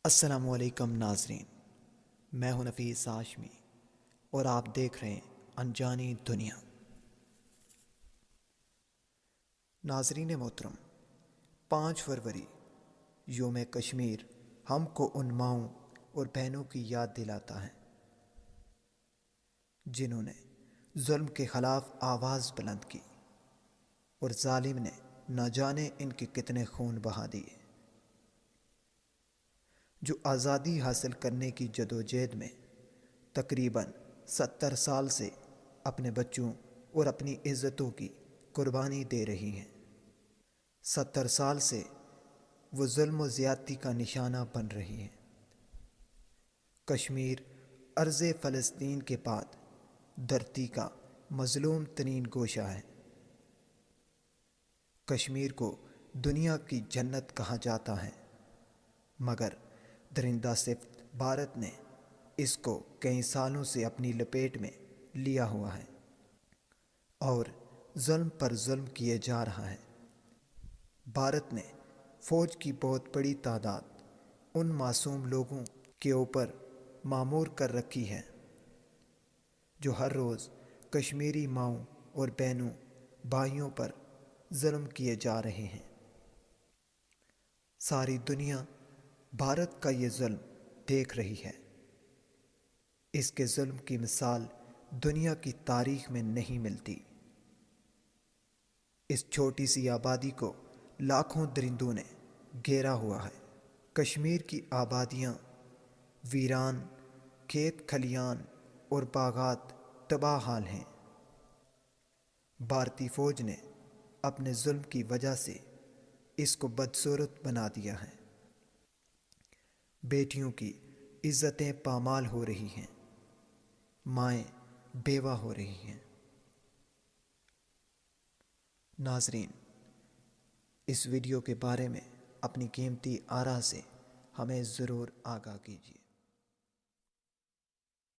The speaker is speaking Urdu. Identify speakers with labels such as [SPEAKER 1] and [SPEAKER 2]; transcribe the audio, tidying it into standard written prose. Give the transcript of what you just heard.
[SPEAKER 1] السلام علیکم ناظرین، میں ہوں نفیس ہاشمی اور آپ دیکھ رہے ہیں انجانی دنیا۔ ناظرین محترم، 5 فروری یوم کشمیر ہم کو ان ماؤں اور بہنوں کی یاد دلاتا ہے جنہوں نے ظلم کے خلاف آواز بلند کی اور ظالم نے نہ جانے ان کے کتنے خون بہا دیے۔ جو آزادی حاصل کرنے کی جدوجہد میں تقریباً 70 سال سے اپنے بچوں اور اپنی عزتوں کی قربانی دے رہی ہیں، 70 سال سے وہ ظلم و زیادتی کا نشانہ بن رہی ہیں۔ کشمیر ارض فلسطین کے بعد دھرتی کا مظلوم ترین گوشہ ہے۔ کشمیر کو دنیا کی جنت کہا جاتا ہے، مگر درندہ صفت بھارت نے اس کو کئی سالوں سے اپنی لپیٹ میں لیا ہوا ہے اور ظلم پر ظلم کیے جا رہا ہے۔ بھارت نے فوج کی بہت بڑی تعداد ان معصوم لوگوں کے اوپر مامور کر رکھی ہے جو ہر روز کشمیری ماؤں اور بہنوں بھائیوں پر ظلم کیے جا رہے ہیں۔ ساری دنیا بھارت کا یہ ظلم دیکھ رہی ہے۔ اس کے ظلم کی مثال دنیا کی تاریخ میں نہیں ملتی۔ اس چھوٹی سی آبادی کو لاکھوں درندوں نے گھیرا ہوا ہے۔ کشمیر کی آبادیاں ویران، کھیت کھلیان اور باغات تباہ حال ہیں۔ بھارتی فوج نے اپنے ظلم کی وجہ سے اس کو بدصورت بنا دیا ہے۔ بیٹیوں کی عزتیں پامال ہو رہی ہیں، مائیں بیوہ ہو رہی ہیں۔ ناظرین، اس ویڈیو کے بارے میں اپنی قیمتی آراء سے ہمیں ضرور آگاہ کیجیے۔